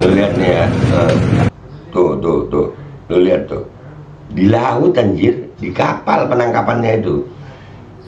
Lu lihat nih ya, tuh, lu lihat tuh, di laut anjir, di kapal penangkapannya itu.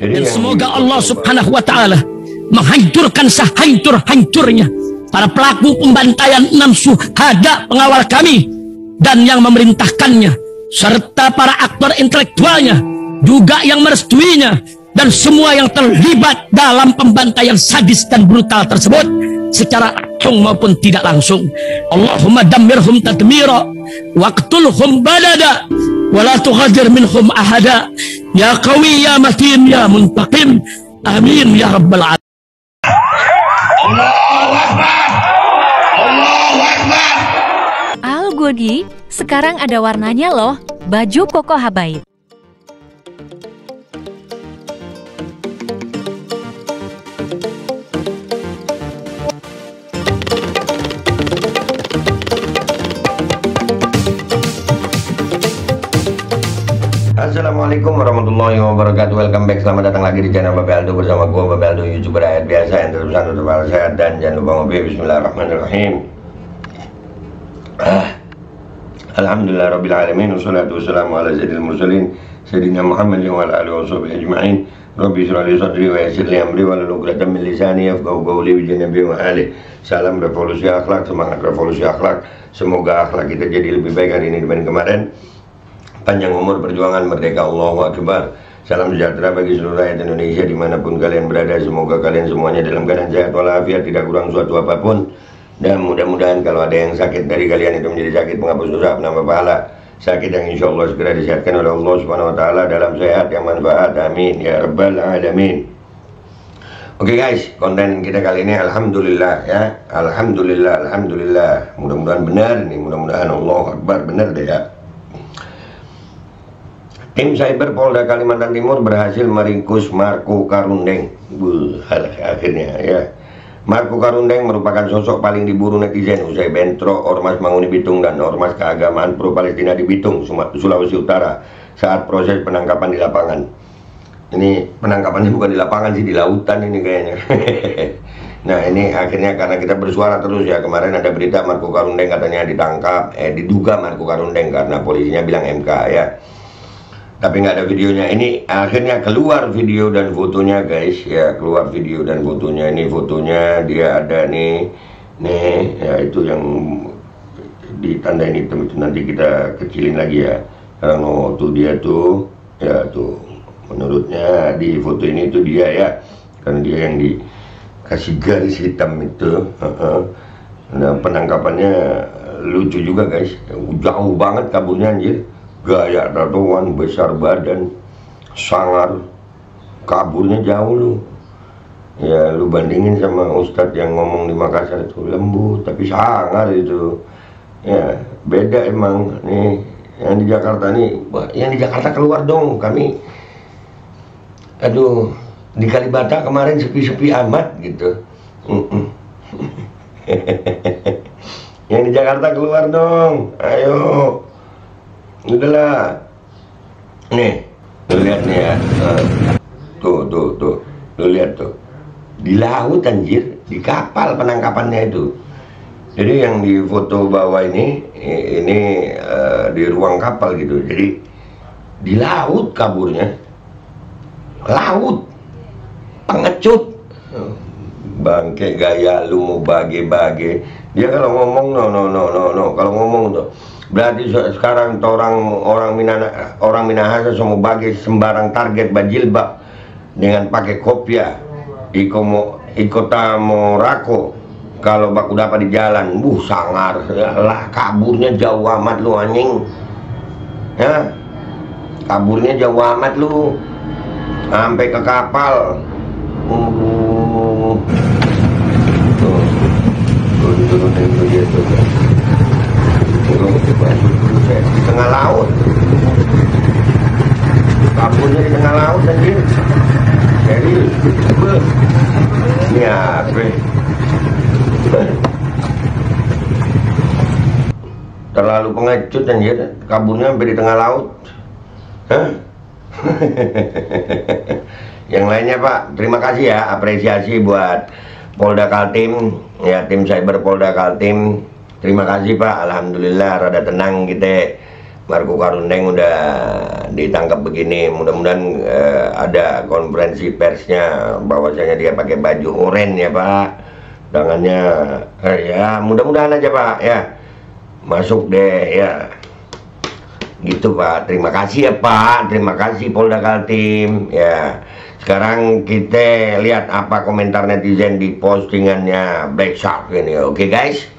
Jadi dan semoga Allah Subhanahu wa Ta'ala menghancurkan sehancur-hancurnya para pelaku pembantaian 6 syuhada pengawal kami dan yang memerintahkannya, serta para aktor intelektualnya juga yang merestuinya, dan semua yang terlibat dalam pembantaian sadis dan brutal tersebut secara langsung maupun tidak langsung. Allahumma dammirhum tadmira waqtulhum balada wala tughadir minhum ahada ya qawi ya matin ya muntaqim amin ya rabbal alamin. Allahu Akbar, Allahu Akbar. Al Godi, sekarang ada warnanya loh, baju koko habaib. Assalamualaikum warahmatullahi wabarakatuh. Welcome back, selamat datang lagi di channel Babe Aldo bersama gue Babe Aldo, YouTuber rakyat biasa yang terus tetap sehat dan jangan lupa ngopi. Bismillahirrahmanirrahim. Alhamdulillah rabbil alamin, wassalatu wassalamu ala sayyidil mursalin sayyidina Muhammadin wa ala alihi washabihi ajma'in. Rabbi shrah li sadri wa yassir li amri wa hlul 'uqdatam min lisani yafqahu qawli bi janabi wa ali. Salam revolusi akhlak, semangat revolusi akhlak. Semoga akhlak kita jadi lebih baik hari ini dibanding kemarin. Panjang umur, perjuangan, merdeka, Allahu Akbar. Salam sejahtera bagi seluruh rakyat Indonesia dimanapun kalian berada. Semoga kalian semuanya dalam keadaan sehat walafiat, tidak kurang suatu apapun. Dan mudah-mudahan kalau ada yang sakit dari kalian itu menjadi sakit penghapus dosa, penambah pahala. Sakit yang insya Allah segera disehatkan oleh Allah Subhanahu Wa Taala dalam sehat yang manfaat. Amin ya rabbal alamin. Oke guys, konten kita kali ini alhamdulillah ya. Alhamdulillah. Mudah-mudahan benar nih, mudah-mudahan Allahu Akbar benar deh ya. Tim Cyber Polda Kalimantan Timur berhasil meringkus Marco Karundeng. Akhirnya ya. Marco Karundeng merupakan sosok paling diburu netizen usai bentrok Ormas Manguni Bitung dan Ormas Keagamaan Pro Palestina di Bitung, Sulawesi Utara saat proses penangkapan di lapangan. Ini penangkapannya bukan di lapangan sih, di lautan ini kayaknya. Nah ini akhirnya karena kita bersuara terus ya, kemarin ada berita Marco Karundeng katanya ditangkap, diduga Marco Karundeng karena polisinya bilang MK ya. Tapi nggak ada videonya. Ini akhirnya keluar video dan fotonya guys ya, keluar video dan fotonya. Ini fotonya dia ada nih ya, itu yang ditandain hitam itu, nanti kita kecilin lagi ya. Karena tuh dia tuh ya, tuh menurutnya di foto ini tuh dia ya, karena dia yang dikasih garis hitam itu. Nah penangkapannya lucu juga guys, jauh banget kaburnya anjir. Gaya tatoan, besar badan, sangar, kaburnya jauh lu. Ya lu bandingin sama Ustadz yang ngomong di Makassar itu lembut tapi sangar itu. Ya beda emang nih. Yang di Jakarta nih, yang di Jakarta keluar dong kami. Aduh, di Kalibata kemarin sepi-sepi amat gitu. Yang di Jakarta keluar dong, ayo. Udahlah. Nih, lu lihat nih ya. Tuh, lu lihat tuh. Di laut anjir, di kapal penangkapannya itu. Jadi yang di foto bawah ini di ruang kapal gitu. Jadi di laut kaburnya. Laut. Pengecut. Bangke gaya lu mau bage-bage. Dia kalau ngomong no. Kalau ngomong tuh berarti sekarang orang Minahasa semua bagi sembarang target bajilbab dengan pakai kopiah ikota morako kalau baku dapat di jalan sangar lah, kaburnya jauh amat lu anjing ya, kaburnya jauh amat lu sampai ke kapal. Turunin tuh dia tuh di tengah laut, kaburnya di tengah laut anjir. Jadi ini apa terlalu pengecut anjir, kaburnya sampai di tengah laut. Hah? Yang lainnya Pak, terima kasih ya, apresiasi buat Polda Kaltim ya, tim Cyber Polda Kaltim Terima kasih Pak, alhamdulillah rada tenang kita. Marco Karundeng udah ditangkap begini. Mudah-mudahan ada konferensi persnya bahwasanya dia pakai baju oranye ya Pak. Tangannya ya mudah-mudahan aja Pak ya. Masuk deh ya. Gitu Pak. Terima kasih ya Pak. Terima kasih Polda Kaltim ya. Sekarang kita lihat apa komentar netizen di postingannya Black Shark ini. Oke guys.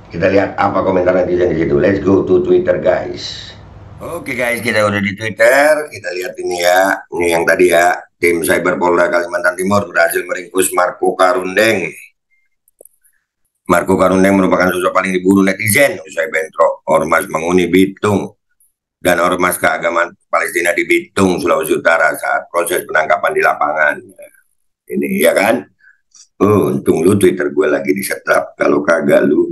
Kita lihat apa komentar netizen di situ. Let's go to Twitter guys. Oke guys, kita udah di Twitter. Kita lihat ini ya. Ini yang tadi ya. Tim Cyber Polda Kalimantan Timur berhasil meringkus Marco Karundeng. Marco Karundeng merupakan sosok paling diburu netizen usai bentrok Ormas Menghuni Bitung dan Ormas Keagamaan Palestina di Bitung, Sulawesi Utara saat proses penangkapan di lapangan. Ini ya kan? Untung lu Twitter gue lagi disetrap. Kalau kagak lu.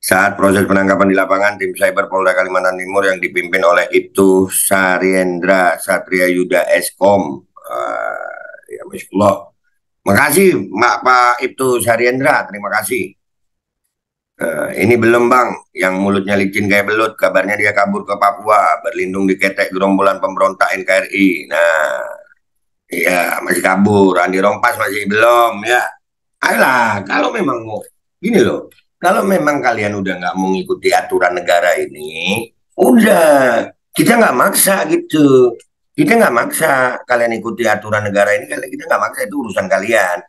Saat proses penangkapan di lapangan, tim Cyber Polda Kalimantan Timur yang dipimpin oleh Ibtu Saryendra Satria Yuda Eskom. Ya Masya Allah. Makasih Pak Ibtu Saryendra, terima kasih. Ini belum Bang, yang mulutnya licin kayak belut, kabarnya dia kabur ke Papua, berlindung di ketek gerombolan pemberontak NKRI. Nah, iya masih kabur. Andi Rompas masih belum ya. Ayolah, kalau memang mau gini loh, kalau memang kalian udah nggak mau ngikuti aturan negara ini, udah kita nggak maksa gitu. Kita nggak maksa kalian ikuti aturan negara ini, kita nggak maksa, itu urusan kalian.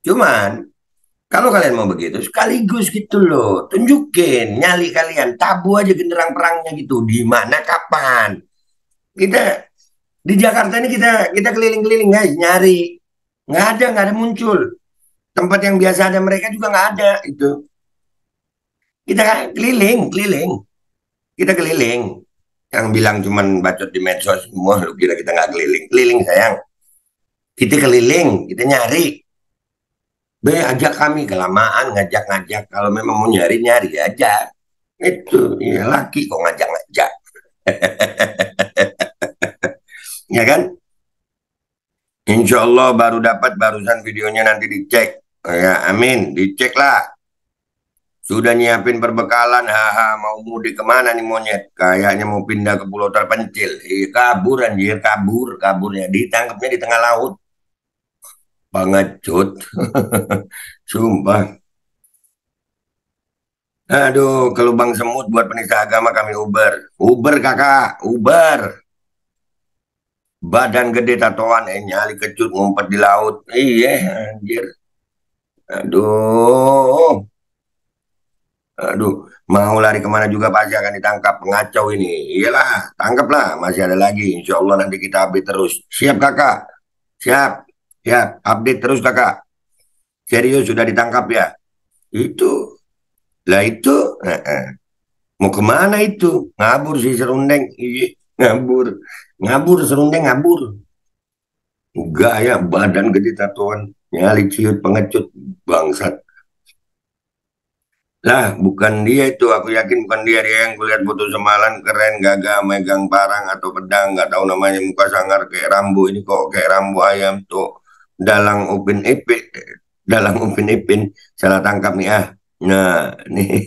Cuman kalau kalian mau begitu, sekaligus gitu loh, tunjukin nyali kalian, tabu aja genderang perangnya gitu. Di mana, kapan? Kita di Jakarta ini kita keliling-keliling guys, nyari, nggak ada muncul. Tempat yang biasa ada mereka juga nggak ada itu. Kita keliling, kita keliling. Yang bilang cuman bacot di medsos semua, lu kira kita nggak keliling? Keliling sayang. Kita keliling, kita nyari. Ajak kami, kelamaan ngajak-ngajak. Kalau memang mau nyari aja. Itu, ya laki kok ngajak-ngajak. Ya kan? Insya Allah baru dapat, barusan videonya nanti dicek. Ya, amin, dicek lah. Sudah nyiapin perbekalan, haha, mau mudik kemana nih monyet? Kayaknya mau pindah ke pulau terpencil. Kabur anjir, kaburnya. Ditangkapnya di tengah laut. Pengecut. Sumpah. Aduh, ke lubang semut buat penista agama kami Uber. Uber kakak, Uber. Badan gede tatoan, nyali kecut ngumpet di laut. Iya, anjir. Aduh. Aduh, mau lari kemana juga pasti akan ditangkap. Pengacau ini. Iyalah, tangkaplah. Masih ada lagi. Insya Allah nanti kita update terus. Siap kakak? Siap. Ya, update terus kakak. Serius sudah ditangkap ya? Itu. Lah itu. Mau kemana itu? Ngabur si Serundeng. Iya, ngabur. Ngabur, Serundeng ngabur. Enggak ya, badan gede tatoan. Nyali ciut pengecut. Bangsat. Lah, bukan dia itu. Aku yakin bukan dia. Dia yang kulihat foto semalam keren, gagah, megang parang atau pedang. Nggak tahu namanya, muka sangar kayak Rambo. Ini kok kayak Rambo ayam tuh. Dalang Upin Ipin. Dalang Upin Ipin. Salah tangkap nih ah. Nah, nih.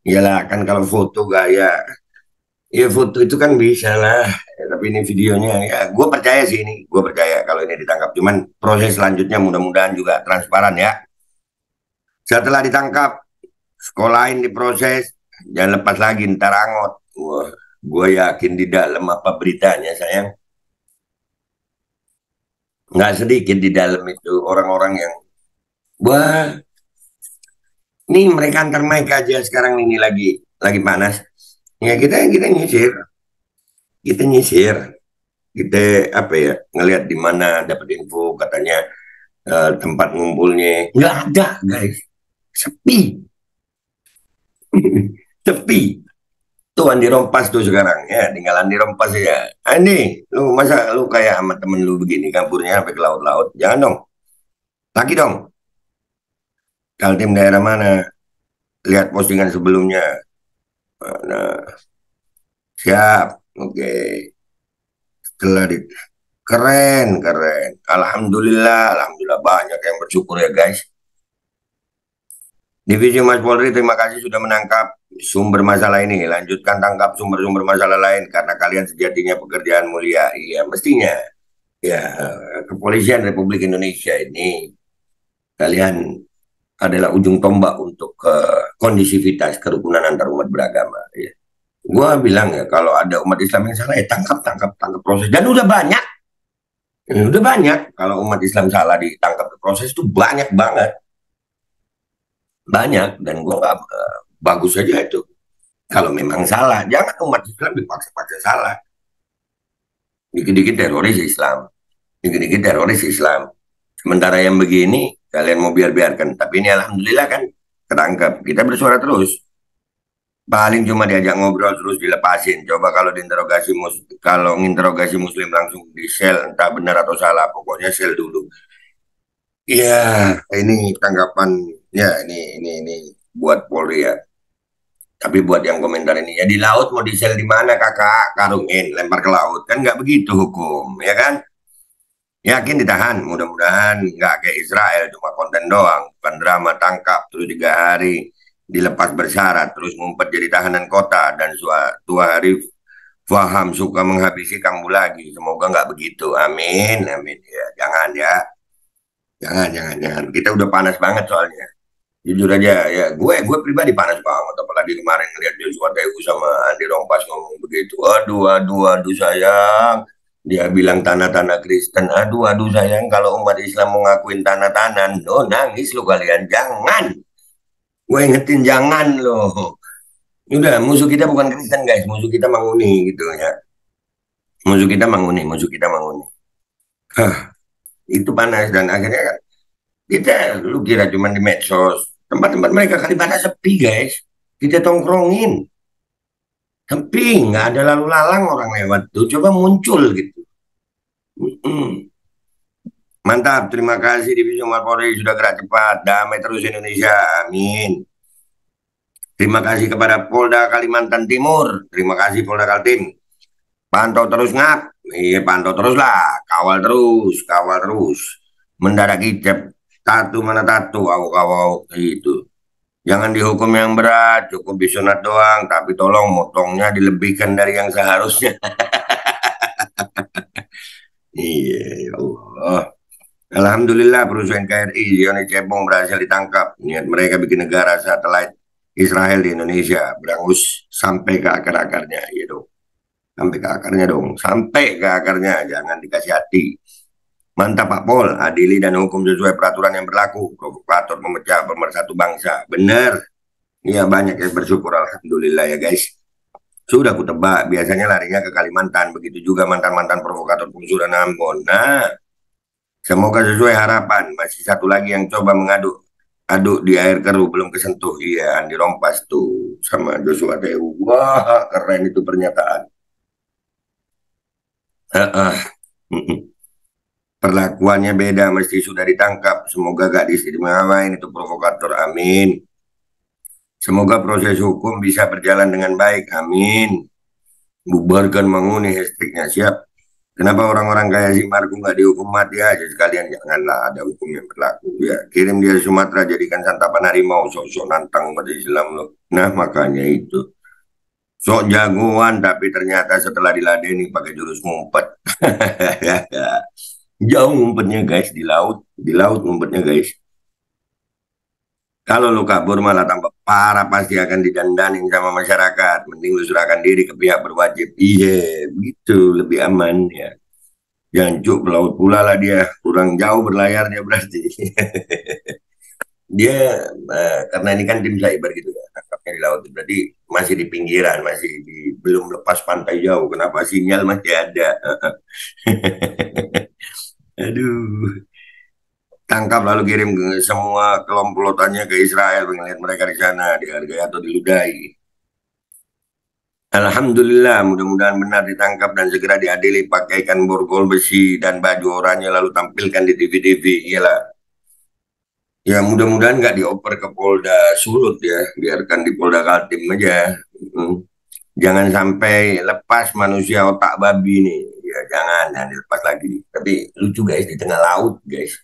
Iyalah, kan kalau foto gaya. Ya foto itu kan bisa lah. Ya, tapi ini videonya. Ya, gue percaya sih ini. Gue percaya kalau ini ditangkap. Cuman proses selanjutnya mudah-mudahan juga transparan ya. Setelah ditangkap, sekolahin diproses, jangan lepas lagi ntar angot. Wah, gue yakin di dalam apa beritanya sayang. Nggak sedikit di dalam itu orang-orang yang, wah, ini mereka antar mic aja sekarang ini lagi panas. Ya kita nyisir, kita apa ya ngelihat di mana dapat info katanya tempat ngumpulnya nggak ada guys. Sepi. Sepi. Tuh Andi Rompas tuh sekarang. Ya, tinggal Andi Rompas ya. Andi, lu masa lu kayak sama temen lu begini, kampurnya sampai ke laut-laut? Jangan dong. Lagi dong. Kaltim daerah mana? Lihat postingan sebelumnya. Nah, siap. Oke. Setelah di keren. Alhamdulillah banyak yang bersyukur ya guys. Divisi Humas Polri, terima kasih sudah menangkap sumber masalah ini. Lanjutkan tangkap sumber-sumber masalah lain karena kalian sejatinya pekerjaan mulia. Iya, mestinya. Ya, Kepolisian Republik Indonesia ini kalian adalah ujung tombak untuk kondisivitas kerukunan antar umat beragama. Ya. Gua bilang ya kalau ada umat Islam yang salah ya tangkap proses dan udah banyak. Udah banyak kalau umat Islam salah ditangkap proses itu banyak banget. Banyak dan gua nggak bagus saja itu. Kalau memang salah, jangan umat Islam dipaksa-paksa salah. Dikit-dikit teroris Islam, dikit-dikit teroris Islam. Sementara yang begini, kalian mau biarkan. Tapi ini alhamdulillah kan ketangkep. Kita bersuara terus. Paling cuma diajak ngobrol terus dilepasin. Coba kalau kalau nginterogasi muslim langsung di sel, entah benar atau salah, pokoknya sel dulu. Ya, ini tanggapan ya ini buat Polri ya. Tapi buat yang komentar ini ya di laut mau di sel di mana kakak? Karungin, lempar ke laut kan nggak begitu hukum, ya kan? Yakin ditahan, mudah-mudahan nggak kayak Israel cuma konten doang, bukan drama tangkap terus 3 hari dilepas bersyarat terus ngumpet jadi tahanan kota dan suatu hari Faham suka menghabisi kamu lagi. Semoga nggak begitu. Amin, amin ya. Jangan ya, jangan. Kita udah panas banget soalnya. Jujur aja ya, gue pribadi panas banget. Apalagi kemarin ngeliat Joshua Teguh sama Andi Rompas ngomong begitu. Aduh sayang. Dia bilang tanah-tanah Kristen. Aduh sayang. Kalau umat Islam mau ngakuin tanah-tanah, no nangis lo kalian. Jangan. Gue ingetin jangan loh. Udah, musuh kita bukan Kristen guys. Musuh kita Manguni gitu ya. Musuh kita Manguni. Hah, itu panas dan akhirnya kan lu kira cuma di medsos. Tempat-tempat mereka Kalibata sepi guys. Kita tongkrongin. Sepi, nggak ada lalu lalang orang lewat tuh. Coba muncul gitu. Mantap, terima kasih Divisi Humas Polri sudah gerak cepat. Damai terus Indonesia, amin. Terima kasih kepada Polda Kalimantan Timur. Terima kasih Polda Kaltim. Pantau terus ngap. Iya, pantau terus lah. Kawal terus. Mendadak kicep. Tatu mana tatu, awuk itu. Jangan dihukum yang berat, cukup disunat doang, tapi tolong motongnya dilebihkan dari yang seharusnya. Iya, ya Allah. Alhamdulillah perusahaan KRI Yoni Cepong berhasil ditangkap. Niat mereka bikin negara satelit Israel di Indonesia berangus sampai ke akar-akarnya, ya dong. Sampai ke akarnya dong, sampai ke akarnya, jangan dikasih hati. Mantap Pak Pol, adili dan hukum sesuai peraturan yang berlaku. Provokator memecah pemersatu bangsa. Bener. Ya banyak yang bersyukur alhamdulillah ya guys. Sudah aku tebak, biasanya larinya ke Kalimantan. Begitu juga mantan-mantan provokator penggusuran Ambon. Nah, semoga sesuai harapan. Masih satu lagi yang coba aduk di air keruh belum kesentuh. Iya, Andi Rompas tuh sama Joshua Teguh. Wah, keren itu pernyataan. Perlakuannya beda, mesti sudah ditangkap. Semoga gak diistimewain itu provokator, amin. Semoga proses hukum bisa berjalan dengan baik, amin. Bubarkan Manguni, hashtagnya siap. Kenapa orang-orang kayak si Marco nggak dihukum mati aja sekalian? Janganlah ada hukum yang berlaku. Ya, kirim dia Sumatera jadikan santapan harimau, sok-sok nantang umat Islam loh. Nah makanya itu. Sok jagoan tapi ternyata setelah diladeni pakai jurus ngumpet. Jauh ngumpetnya guys di laut ngumpetnya guys. Kalau lu kabur malah tambah parah, pasti akan didandanin sama masyarakat. Mending lu serahkan diri ke pihak berwajib. Iya, begitu lebih aman ya. Jangan cuk laut pula lah dia, kurang jauh berlayar dia berarti. Dia karena ini kan tim cyber gitu ya, tangkapnya di laut berarti masih di pinggiran, belum lepas pantai jauh. Kenapa sinyal masih ada? Aduh. Tangkap lalu kirim semua kelompokannya ke Israel, melihat mereka di sana dihargai atau diludahi. Alhamdulillah, mudah-mudahan benar ditangkap dan segera diadili, pakaikan borgol besi dan baju oranye lalu tampilkan di TV-TV. Iyalah. Ya mudah-mudahan nggak dioper ke Polda Sulut ya, biarkan di Polda Kaltim aja. Jangan sampai lepas manusia otak babi nih. Ya jangan dilepas lagi. Tapi lucu guys, di tengah laut guys.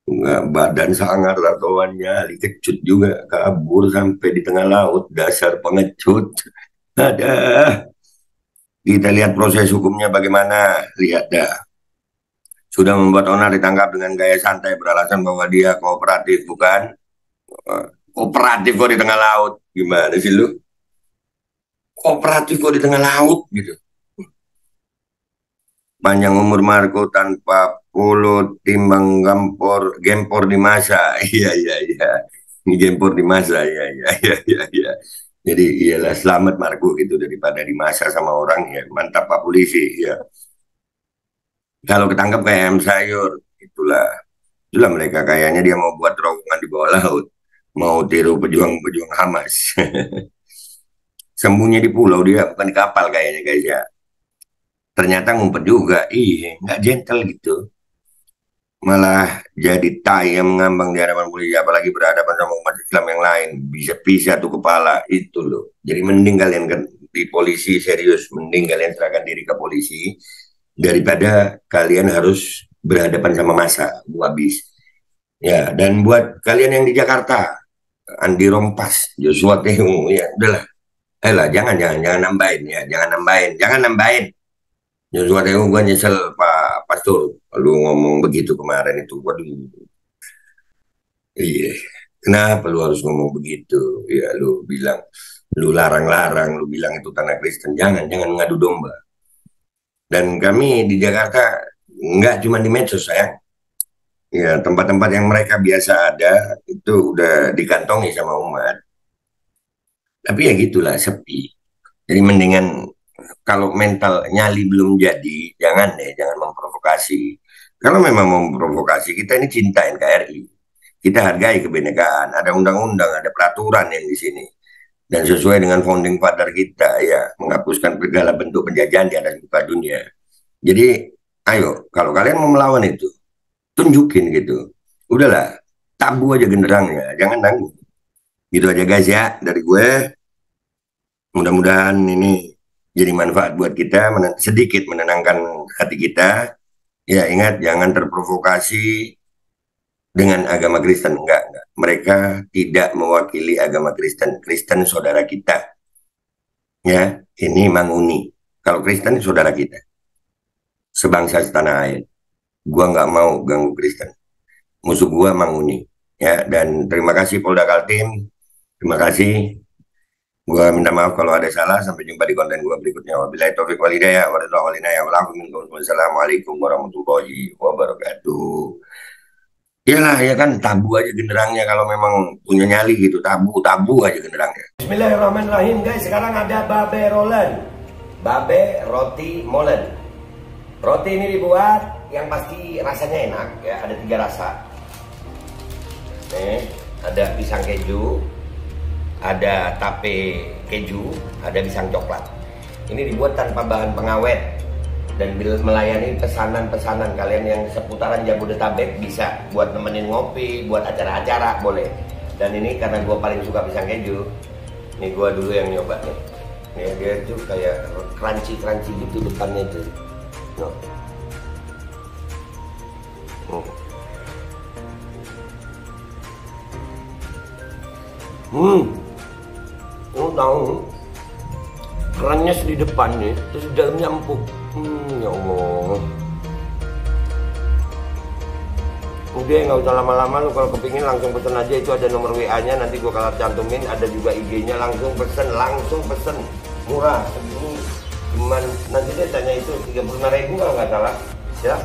Nggak, badan sangar tatoannya, Ali kecut juga, kabur sampai di tengah laut, dasar pengecut. Ada, kita lihat proses hukumnya bagaimana, lihat dah. Sudah membuat onar ditangkap dengan gaya santai beralasan bahwa dia kooperatif, bukan? Kooperatif kok di tengah laut, gimana sih lu? Kooperatif kok di tengah laut gitu. Panjang umur Marco tanpa polo timbang gempor di masa. Iya, iya, iya. Ini gempor di masa, iya, iya, iya, iya, iya. Jadi iyalah, selamat Marco gitu, daripada di masa sama orang ya. Mantap Pak Polisi ya. Kalau ketangkap kayak ayam sayur, itulah mereka kayaknya dia mau buat terowongan di bawah laut. Mau tiru pejuang-pejuang Hamas. Sembunyi di pulau, dia bukan di kapal kayaknya guys ya. Ternyata ngumpet juga, iya, nggak gentle gitu. Malah jadi tai yang mengambang di hadapan polisi, apalagi berhadapan sama umat Islam yang lain. Bisa-bisa tuh kepala, itu loh. Jadi mending kalian kan di polisi serius, mending kalian serahkan diri ke polisi, daripada kalian harus berhadapan sama massa, habis. Ya, dan buat kalian yang di Jakarta, Andi Rompas, Joshua Teung, ya udahlah. Jangan nambahin ya, jangan nambahin. Joshua Teung, gue nyesel Pak Pastor, lu ngomong begitu kemarin itu, waduh. Iya, kenapa lu harus ngomong begitu? Ya, lu larang-larang, lu bilang itu tanah Kristen. Jangan mengadu domba. Dan kami di Jakarta nggak cuma di medsos sayang. Ya, tempat-tempat yang mereka biasa ada itu udah dikantongi sama umat. Tapi ya gitulah, sepi. Jadi mendingan kalau mental nyali belum jadi, jangan memprovokasi. Kalau memang mau memprovokasi, kita ini cinta NKRI. Kita hargai kebinekaan, ada undang-undang, ada peraturan yang di sini. Dan sesuai dengan founding father kita, ya, menghapuskan segala bentuk penjajahan di atas muka dunia. Jadi, ayo, kalau kalian mau melawan itu, tunjukin gitu. Udahlah, tabu aja genderangnya, jangan tanggung. Gitu aja guys ya, dari gue. Mudah-mudahan ini jadi manfaat buat kita, sedikit menenangkan hati kita. Ya ingat, jangan terprovokasi dengan agama Kristen. Enggak. Mereka tidak mewakili agama Kristen. Kristen saudara kita. Ya, ini Manguni. Kalau Kristen saudara kita. Sebangsa setanah air. Gua nggak mau ganggu Kristen. Musuh gua Manguni. Ya, dan terima kasih Polda Kaltim. Terima kasih. Gua minta maaf kalau ada salah. Sampai jumpa di konten gua berikutnya. Wabillahi taufiq wal hidayah. Wassalamualaikum warahmatullahi wabarakatuh. Iyalah, ya kan, tabu aja genderangnya kalau memang punya nyali gitu. Tabu aja genderangnya. Bismillahirrahmanirrahim guys. Sekarang ada babe rolen. Babe roti molen. Roti ini dibuat yang pasti rasanya enak ya. Ada 3 rasa. Nih, ada pisang keju, ada tape keju, ada pisang coklat. Ini dibuat tanpa bahan pengawet dan melayani pesanan-pesanan kalian yang seputaran Jabodetabek, bisa buat nemenin ngopi, buat acara-acara boleh. Dan ini karena gue paling suka pisang keju, nih gue dulu yang nyoba nih. Nih dia tuh kayak crunchy gitu depannya tuh. No. Lu tahu kerannya di depan nih, terus di dalamnya empuk. Ya Allah. Udah nggak usah lama-lama, lu kalau kepingin langsung pesen aja, itu ada nomor WA-nya, nanti gua kalau cantumin, ada juga IG-nya, langsung pesen, murah. Cuman nanti dia tanya itu 35.000 kalau nggak salah, ya.